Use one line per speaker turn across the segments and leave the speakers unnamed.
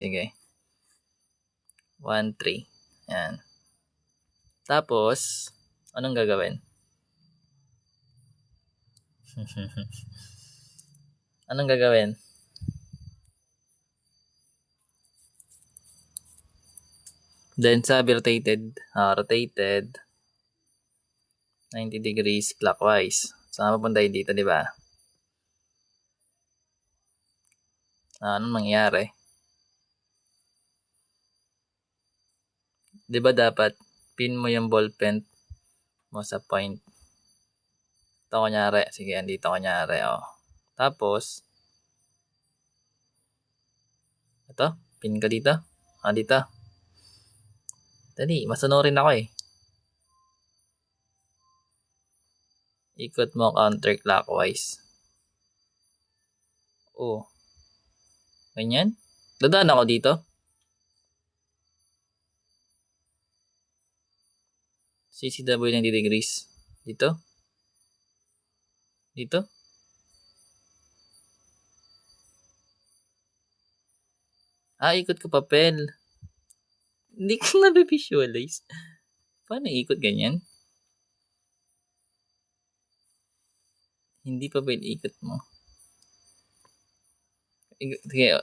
Sige. 1, 3. Yan. Tapos, anong gagawin? Anong gagawin? Then, sabi rotated 90 degrees clockwise. Saan mapunta yun dito, di ba? Anong mangyayari? Di ba dapat pin mo yung ball pen mo sa point? Ito kunyari. Sige, andito kunyari. Oh. Tapos, ito, pin ka dito. Dito. Dali, masunurin ako eh. Ikot mo counterclockwise. Oh. Ganyan. Dadaan ako dito. CCW 90 degrees. Dito. Dito. Ikot ko papel. Hindi ko na-visualize. Paano ikot ganyan? Hindi pa ba ikot mo? Sige,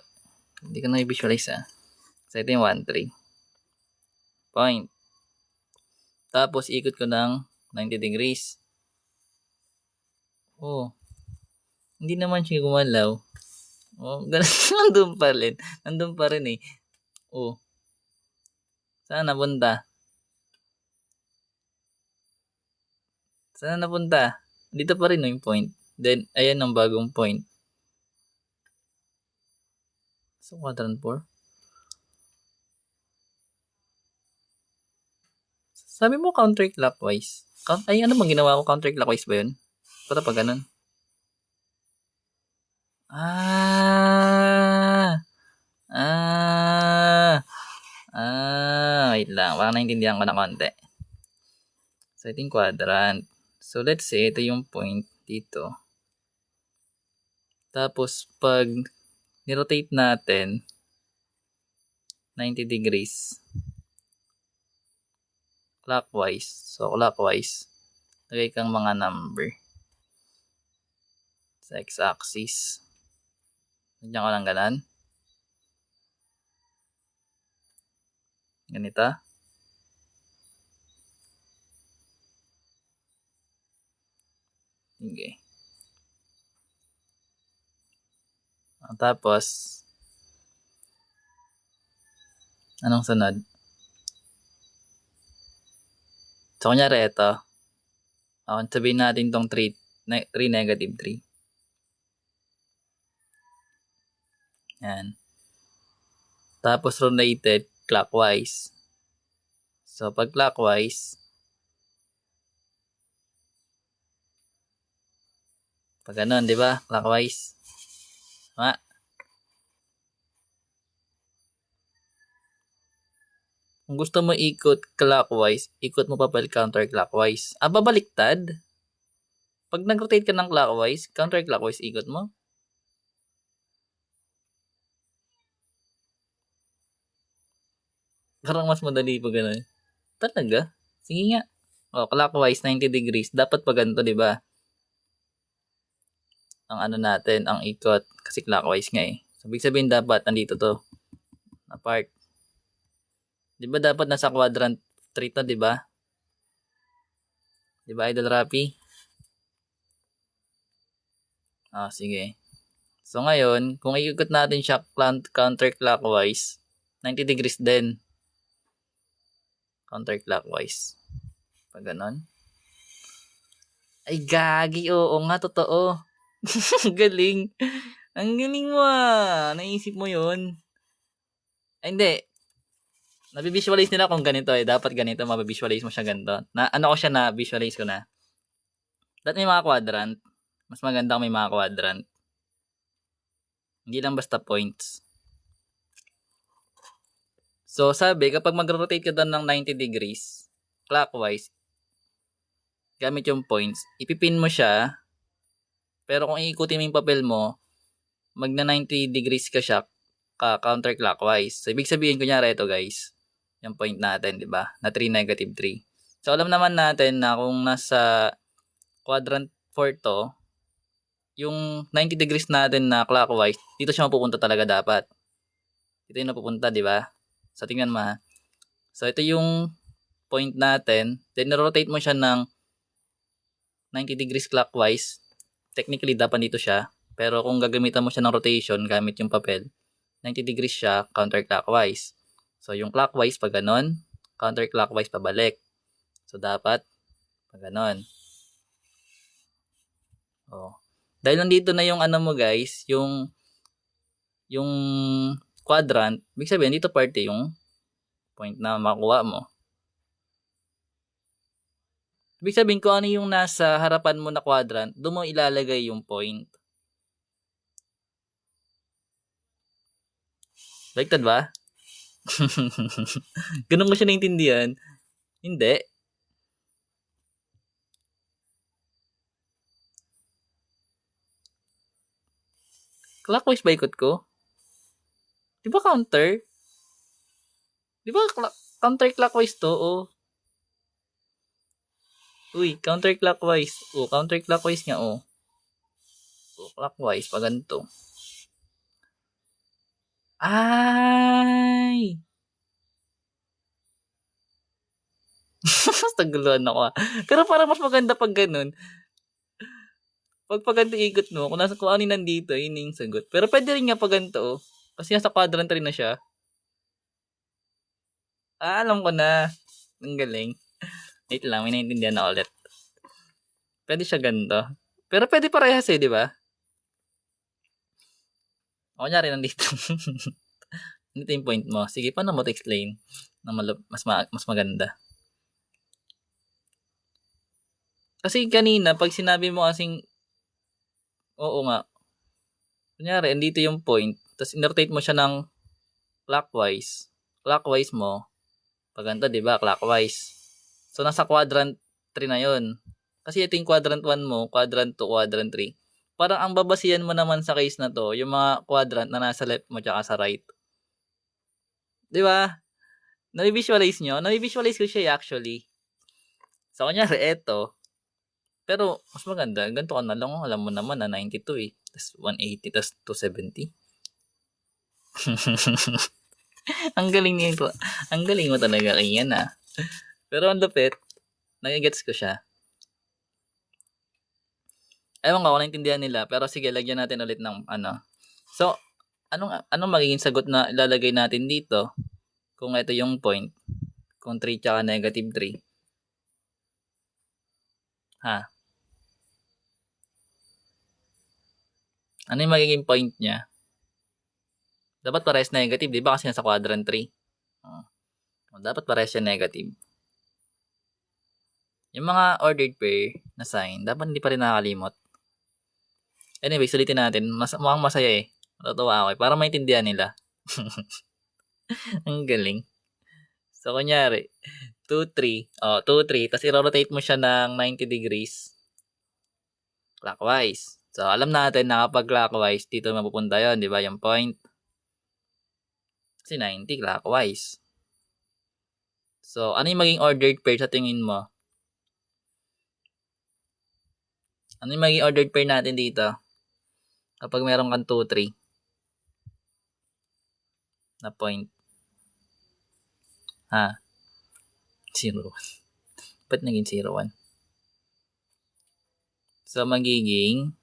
hindi ko na-visualize So, ito yung 1, 3. Point. Tapos, ikot ko ng 90 degrees. Oh. Hindi naman siya gumalaw. Oh, nandun pa rin. Nandun pa rin eh. Oh. Saan napunta? Saan napunta? Dito pa rin yung point. Then, ayan ang bagong point. So, quadrant 4. Sabi mo counterclockwise. Ano bang ginawa ko? Counterclockwise ba yun? Para pa ganun. Wait lang. Baka naintindihan ko na konti. So, ito yung quadrant. So, let's say, ito yung point dito. Tapos, pag nirotate natin, 90 degrees, clockwise. So, clockwise, lagay kang mga number sa x-axis. Nandiyan ko lang ganan. Ganito. Okay. Tapos, anong sunod? So, kunyari ito. Sabihin natin tong 3 negative 3. Yan. Tapos, rotated clockwise. So, pag clockwise, pag ganun, di ba? Clockwise. Kung gusto mo ikot clockwise, ikot mo papel counterclockwise. Babaliktad? Pag nag-rotate ka ng clockwise, counterclockwise ikot mo? Parang mas madali pa ganun. Talaga? Sige nga. Clockwise 90 degrees. Dapat pa ganito, di ba? Ang natin, ang ikot. Kasi clockwise nga eh. So, ibig sabihin dapat, nandito to. Na part. Di ba dapat nasa quadrant 3 to, di ba? Di ba, Idol Rapi? Sige. So, ngayon, kung ikot natin siya counterclockwise, 90 degrees din. Counterclockwise. Pag ganon. Ay, gagi. Oo nga, totoo. Galing. Ang galing mo Naisip mo yun. Ay, hindi. Nabivisualize nila kung ganito eh. Dapat ganito, mabivisualize mo siya ganito. Na-visualize ko na. Dapat may mga quadrant. Mas maganda kung may mga quadrant. Hindi lang basta points. So, sabi, kapag mag-rotate ka doon ng 90 degrees, clockwise, gamit yung points, ipipin mo siya, pero kung iikutin mo yung papel mo, magna 90 degrees ka siya, counterclockwise. So, ibig sabihin, kunyari ito guys, yung point natin, di ba? Na 3, negative 3. So, alam naman natin na kung nasa quadrant 4 to, yung 90 degrees natin na clockwise, dito siya mapupunta talaga dapat. Dito yung napupunta, di ba? So, tingnan mo ha. So, ito yung point natin. Then, rotate mo siya ng 90 degrees clockwise. Technically, dapat dito siya. Pero kung gagamitan mo siya ng rotation gamit yung papel, 90 degrees siya counterclockwise. So, yung clockwise pag ganon, counterclockwise pabalik. So, dapat pag ganon. Oh. Dahil nandito na yung ano mo guys, yung quadrant, ibig sabihin dito parte yung point na makuha mo. Ibig sabihin kung ano yung nasa harapan mo na quadrant, doon mo ilalagay yung point. Baliktad ba? Ganun ko siya naintindihan. Hindi. Clockwise ba ikot ko? Di ba counter? Di ba counterclockwise to? Oh. Uy, counterclockwise. Oh, counterclockwise nga, oh. Oh, clockwise, pa ganito. Ay! Taguluhan ako ah. Pero parang mas maganda pag ganun. Pag ganito ikot mo, kung ano nandito, yun yung sagot. Pero pwede rin nga pag ganito, oh. Kasi nasa quadrant rin na siya. Ah, alam ko na. Ang galing. Wait lang, may naintindihan na ulit. Pwede siya ganito. Pero pwede parehas eh, di ba? O, kunyari nandito. Nandito yung point mo. Sige, paano mo to-explain na mas maganda? Kasi kanina, pag sinabi mo kasing, oo nga, kunyari, andito yung point, tapos in-rotate mo siya ng clockwise. Clockwise mo, pag ganito, di ba? Clockwise. So, nasa quadrant 3 na yun. Kasi ito yung quadrant 1 mo, quadrant 2, quadrant 3. Parang ang babasihan mo naman sa case na to, yung mga quadrant na nasa left mo tsaka sa right. Di ba? Nai-visualize nyo? Nai-visualize ko siya actually. So, kunyari, eto. Pero, mas maganda. Ganito ka na lang. Alam mo naman na 92 eh. Tapos 180, tapos 270. Ang galing niya. Ang galing mo talaga kaya na. Pero ang lupit, nagigets ko siya. Ewan ko kung naintindihan nila. Pero sige, lagyan natin ulit ng ano. So, anong magiging sagot na ilalagay natin dito? Kung ito yung point. Kung 3 tsaka negative 3. Ha? Ano yung magiging point niya? Dapat parehas negative, di ba? Kasi nasa quadrant 3. Dapat parehas siya negative. Yung mga ordered pair na sign, dapat hindi pa rin nakakalimot. Anyway, sulitin natin. Mukhang masaya eh. Natutuwa ako eh. Para maintindihan nila. Ang galing. So, kunyari, 2, 3. 2, 3. Tapos i-rotate mo siya ng 90 degrees. Clockwise. So, alam natin na kapag clockwise, dito mapupunta yon, di ba? Yung point. Kasi 90 clockwise. So, ano yung maging ordered pair sa tingin mo? Ano yung maging ordered pair natin dito? Kapag meron kang 2, 3 na point. Ha? 0, 1. Ba't naging 0, 1? So, magiging,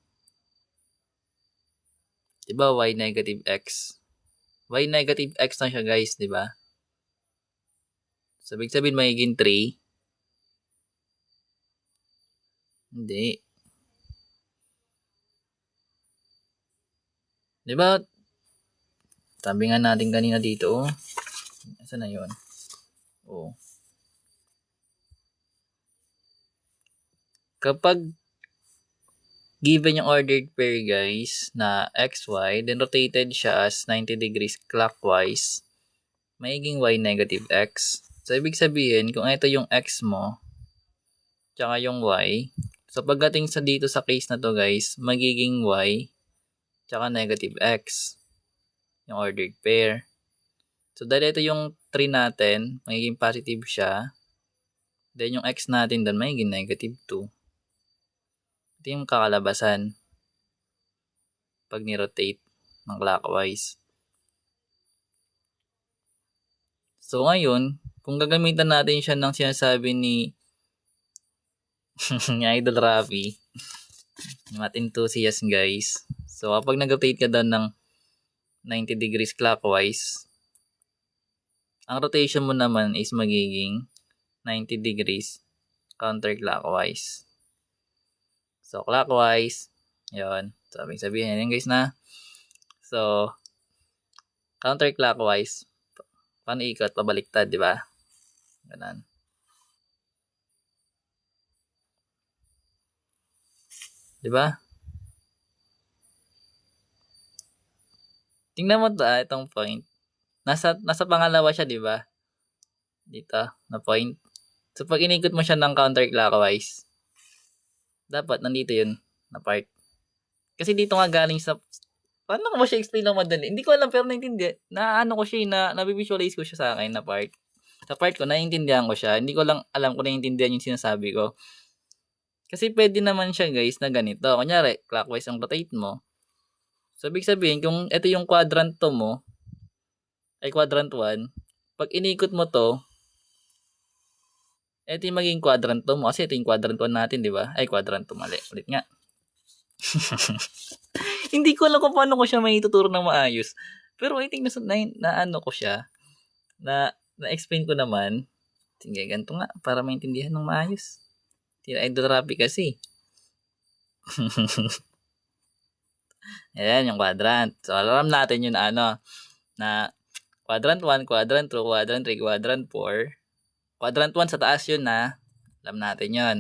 diba, y negative x. Y negative x na siya, guys, diba? So, ibig sabihin, magiging 3. Hindi. Diba? Sabi nga natin kanina dito, oh. Saan na yun? Oh. Kapag given yung ordered pair, guys, na xy, then rotated siya as 90 degrees clockwise, magiging y negative x. So, ibig sabihin, kung ito yung x mo, tsaka yung y, so pagdating sa dito sa case na to, guys, magiging y, tsaka negative x. yung ordered pair. So, dahil ito yung 3 natin, magiging positive siya. Then, yung x natin doon, magiging negative 2. Ito yung kakalabasan pag ni-rotate ng clockwise. So, ngayon, kung gagamitan natin siya ng sinasabi ni Idol Rafi, math enthusiast guys. So, kapag nag-rotate ka doon ng 90 degrees clockwise, ang rotation mo naman is magiging 90 degrees counterclockwise. So, clockwise, yun. Sabihin yun guys na. So, counterclockwise, paano ikot? Pabaliktad, di ba? Ganun. Di ba? Tingnan mo itong point. Nasa pangalawa siya, di ba? Dito, na point. So, pag inikot mo siya ng counterclockwise, dapat nandito yun, na part. Kasi dito nga galing sa, paano ko ba siya explain ng madali? Hindi ko alam, pero naintindihan. Naano ko siya, nabivisualize ko siya sa akin na part. Sa part ko, naiintindihan ko siya. Hindi ko lang alam kung naiintindihan yung sinasabi ko. Kasi pwede naman siya guys na ganito. Kunyari, clockwise ang rotate mo. So, ibig sabihin, kung ito yung quadrant 2 mo, ay quadrant 1, pag inikot mo to, ito yung maging quadrant 2 mo. Kasi ito yung quadrant 1 natin, di ba? Ay, quadrant 2, mali. Ulit nga. Hindi ko alam kung paano ko siya may ituturo ng maayos. Pero I think na ano ko siya, na-explain ko naman. Sige, ganito nga, para maintindihan ng maayos. Idol Rafi kasi. Ayan, yung quadrant. So, alam natin yun na quadrant 1, quadrant 2, quadrant 3, quadrant 4. Quadrant 1 sa taas yun na. Alam natin yun.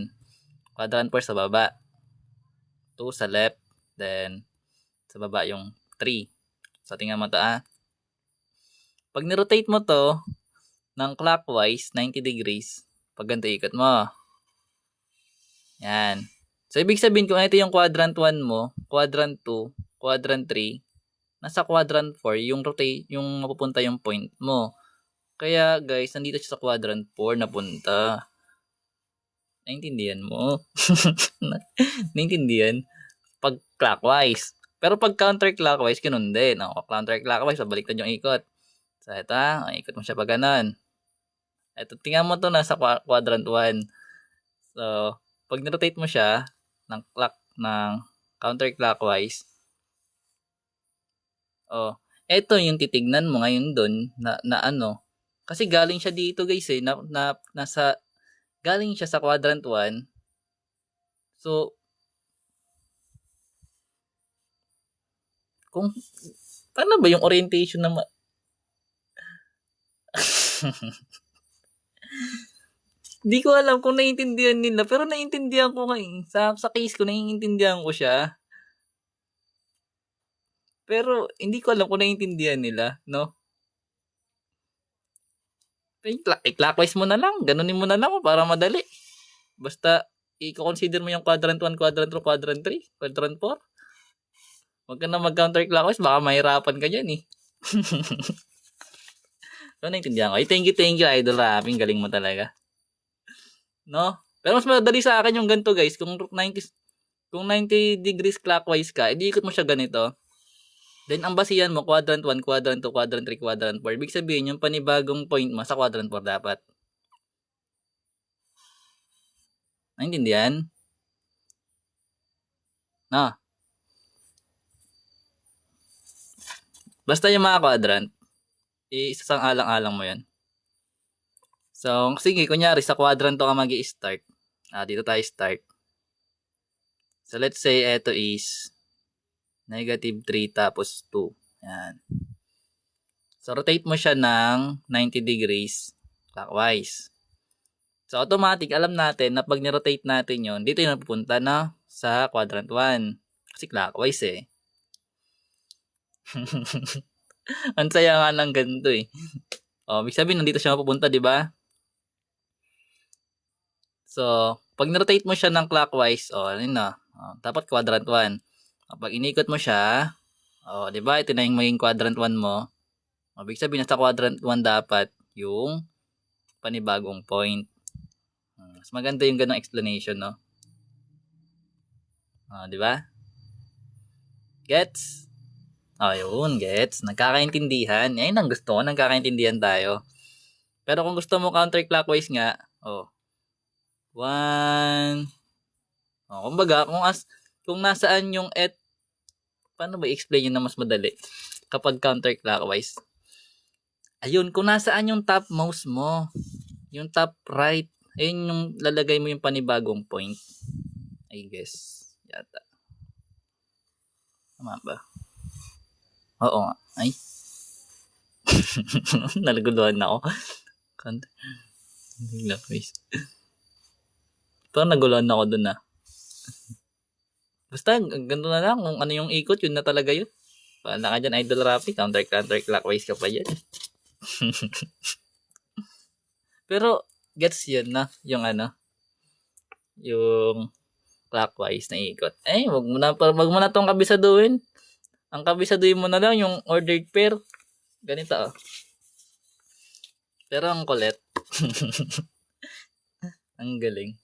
Quadrant 4 sa baba. 2 sa left. Then, sa baba yung 3. So, tingnan mo ito Pag nirotate mo to ng clockwise, 90 degrees, pag ganito ikot mo. Yan. So, ibig sabihin kung ito yung quadrant 1 mo, quadrant 2, quadrant 3, nasa quadrant 4, yung mapupunta yung point mo. Kaya, guys, nandito siya sa quadrant 4 na punta. Naintindihan mo? Naintindihan? Pag clockwise. Pero pag counterclockwise, ganun din. Counterclockwise, pabaliktad yung ikot. So, ito, ikot mo siya pag ganun. Ito, tingnan mo to nasa quadrant 1. So, pag nirotate mo siya ng counterclockwise, ito yung titignan mo ngayon doon na ano. Kasi galing siya dito guys galing siya sa quadrant 1. So, paano ba yung orientation na Di ko alam kung naiintindihan nila, pero naiintindihan ko ngayon. Sa case ko, naiintindihan ko siya. Pero, hindi ko alam kung naiintindihan nila, no? Clockwise mo na lang. Ganunin mo na lang para madali. Basta, i-consider mo yung quadrant 1, quadrant 2, quadrant 3, quadrant 4. Huwag ka na mag-counterclockwise, baka mahirapan ka dyan So, naiintindihan ko. Thank you, Idol Rafi. Galing mo talaga. No? Pero mas madali sa akin yung ganito, guys. Kung 90 degrees clockwise ka, edi ikot mo siya ganito. Then, ang basihan mo, quadrant 1, quadrant 2, quadrant 3, quadrant 4. Ibig sabihin, yung panibagong point mo sa quadrant 4 dapat. Naintindihan? No? Basta yung mga quadrant, isasang alang-alang mo yan. So, sige, kunyari, sa quadrant 2 ka mag-i-start. Dito tayo start. So, let's say, ito is negative 3 tapos 2. Yan. So, rotate mo siya ng 90 degrees clockwise. So, automatic, alam natin na pag ni-rotate natin yon, dito yung napupunta na sa quadrant 1. Kasi clockwise Ang saya nga ng ganito ibig sabihin, nandito siya mapupunta, di ba? So, pag ni-rotate mo siya ng clockwise, dapat quadrant 1. Pag inikot mo siya, Oh, 'di ba? Ito na yung maging quadrant 1 mo. Ibig sabihin sa quadrant 1 dapat yung panibagong point. Mas maganda yung ganong explanation, no? Oh, 'di ba? Gets? Oh, yun, gets. Nagkakaintindihan. Ayun ang gusto ko, nagkakaintindihan tayo. Pero kung gusto mo counterclockwise nga, oh, 1. Oh, kumbaga, kung nasaan yung paano ba i-explain yun na mas madali? Kapag counterclockwise. Ayun, kung nasaan yung topmost mo, yung top right, ayun yung lalagay mo yung panibagong point. I guess. Yata. Tama ba? Oo nga. Ay. Nalaguluhan ako. Counterclockwise. Parang naguluhan ako dun ah. Basta, ganito na lang. Kung ano yung ikot, yun na talaga yun. Paala ka dyan, Idol Rafi. Counterclockwise ka pa dyan. Pero, gets yun na. Yung yung clockwise na ikot. Wag mo na tong kabisaduhin. Ang kabisaduhin mo na lang yung ordered pair. Ganito oh. Pero ang kulit. Ang galing.